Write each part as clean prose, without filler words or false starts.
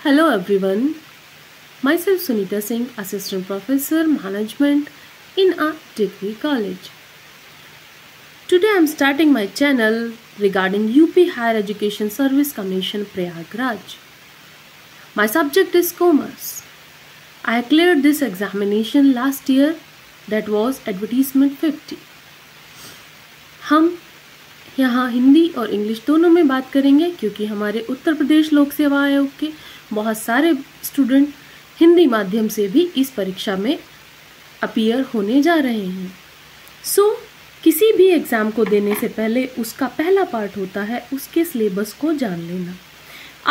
Hello everyone, myself Sunita Singh, Assistant Professor Management in a degree college. Today I am starting my channel regarding UP Higher Education Service Commission Prayagraj. My subject is Commerce. I cleared this examination last year, that was Advertisement 50. हम यहाँ हिंदी और English दोनों में बात करेंगे क्योंकि हमारे उत्तर प्रदेश लोक सेवा आयोग के बहुत सारे स्टूडेंट हिंदी माध्यम से भी इस परीक्षा में अपीयर होने जा रहे हैं। किसी भी एग्ज़ाम को देने से पहले उसका पहला पार्ट होता है उसके सिलेबस को जान लेना।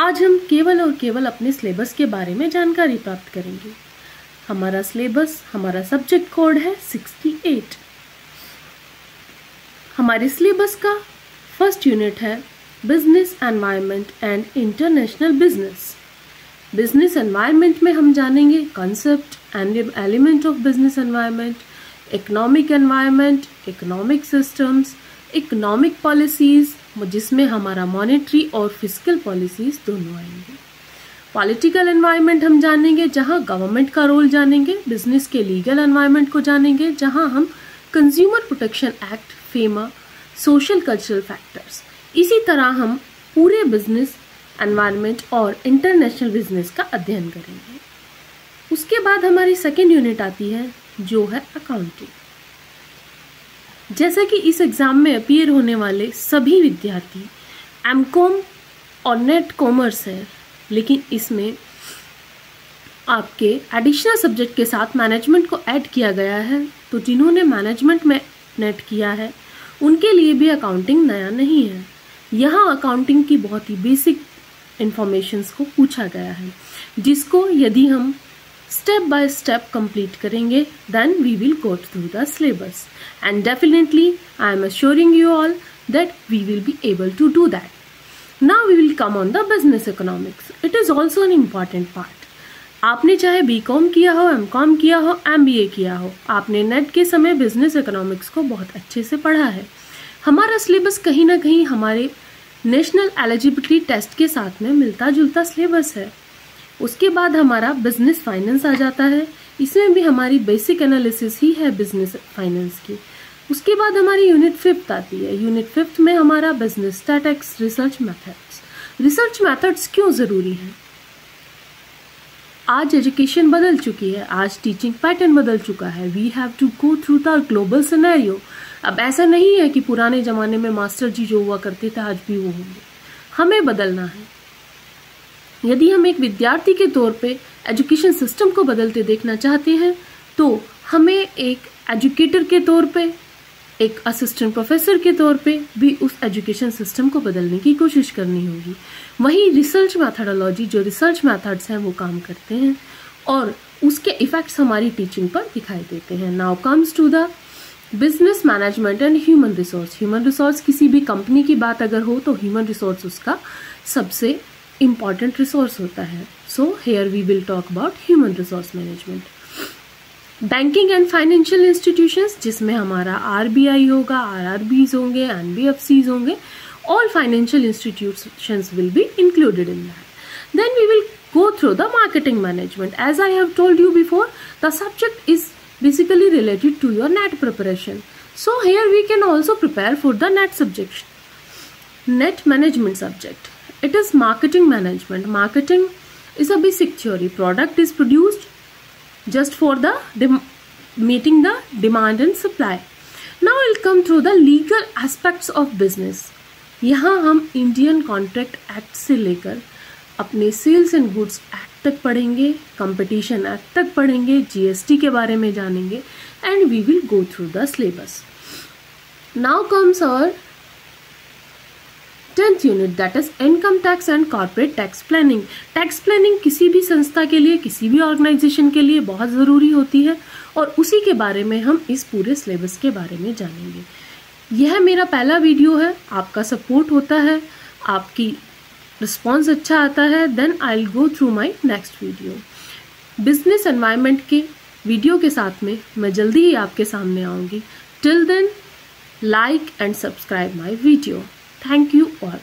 आज हम केवल और केवल अपने सिलेबस के बारे में जानकारी प्राप्त करेंगे। हमारा सिलेबस, हमारा सब्जेक्ट कोड है 68। हमारे सिलेबस का फर्स्ट यूनिट है business environment and international business. Business environment में हम जानेंगे concept and element of business environment, economic environment, economic systems, economic policies जिसमें हमारा मॉनेटरी और फिस्कल पॉलिसीज दोनों आएंगे। पॉलिटिकल एनवायरनमेंट हम जानेंगे जहां गवर्नमेंट का रोल जानेंगे। बिजनेस के लीगल एनवायरनमेंट को जानेंगे जहां हम consumer protection act, FEMA, social cultural factors. इसी तरह हम पूरे बिजनेस एनवायरनमेंट और इंटरनेशनल बिजनेस का अध्ययन करेंगे। उसके बाद हमारी सेकेंड यूनिट आती है जो है अकाउंटिंग। जैसा कि इस एग्जाम में अपीयर होने वाले सभी विद्यार्थी एमकॉम और नेट कॉमर्स है, लेकिन इसमें आपके एडिशनल सब्जेक्ट के साथ मैनेजमेंट को ऐड किया गया है, तो जिन्होंने मैनेजमेंट में नेट किया है उनके लिए भी अकाउंटिंग नया नहीं है। यहाँ अकाउंटिंग की बहुत ही बेसिक इंफॉर्मेशंस को पूछा गया है, जिसको यदि हम स्टेप बाय स्टेप कंप्लीट करेंगे then we will go through the syllabus and definitely I am assuring you all that we will be able to do that. Now we will come on the business economics. It is also an important part. आपने चाहे BCom किया हो, MCom किया हो, MBA किया हो, आपने net के समय बिजनेस इकोनॉमिक्स को बहुत अच्छे से पढ़ा है। हमारा सिलेबस कहीं ना कहीं हमारे नेशनल एलिजिबिलिटी टेस्ट के साथ में मिलता जुलता सिलेबस है। उसके बाद हमारा बिजनेस फाइनेंस आ जाता है। इसमें भी हमारी बेसिक एनालिसिस ही है बिजनेस फाइनेंस की। उसके बाद हमारी यूनिट 5 आती है। यूनिट 5 में हमारा business statics, research methods. Research methods क्यों ज़रूरी है? आज एजुकेशन बदल चुकी है, आज टीचिंग पैटर्न बदल चुका है। We have to go through the global scenario. अब ऐसा नहीं है कि पुराने ज़माने में मास्टर जी जो हुआ करते थे आज भी वो होंगे। हमें बदलना है। यदि हम एक विद्यार्थी के तौर पे एजुकेशन सिस्टम को बदलते देखना चाहते हैं तो हमें एक एजुकेटर के तौर पे, एक असिस्टेंट प्रोफेसर के तौर पे भी उस एजुकेशन सिस्टम को बदलने की कोशिश करनी होगी। वहीं रिसर्च मैथडोलॉजी, जो रिसर्च मेथड्स हैं वो काम करते हैं और उसके इफेक्ट्स हमारी टीचिंग पर दिखाई देते हैं। Now comes to the business management and human resource. Human resource किसी भी कंपनी की बात अगर हो तो ह्यूमन रिसोर्स उसका सबसे इम्पॉर्टेंट रिसोर्स होता है। So here we will talk about human resource management. Banking and financial institutions, जिसमें हमारा आरबीआई होगा, आरआरबीज होंगे, एनबीएफसीज होंगे। All financial institutions will be included in that. Then we will go through the marketing management. As I have told you before, the subject is basically related to your NET preparation. So here we can also prepare for the NET subject. NET management subject. It is marketing management. Marketing is a basic theory. Product is produced just for the meeting the demand and supply. Now we'll come through the legal aspects of business. यहाँ हम Indian contract act से लेकर अपने sales and goods act तक पढ़ेंगे, competition act तक पढ़ेंगे, GST के बारे में जानेंगे and we will go through the syllabus. Now comes our 10th unit, that is income tax and corporate tax planning. Tax planning किसी भी संस्था के लिए, किसी भी ऑर्गेनाइजेशन के लिए बहुत ज़रूरी होती है और उसी के बारे में हम इस पूरे सिलेबस के बारे में जानेंगे। यह मेरा पहला वीडियो है। आपका सपोर्ट होता है, आपकी रिस्पॉन्स अच्छा आता है, then I will go through my next video. Business environment के वीडियो के साथ में मैं जल्दी ही आपके सामने आऊँगी। Till then, like and subscribe my video. Thank you all.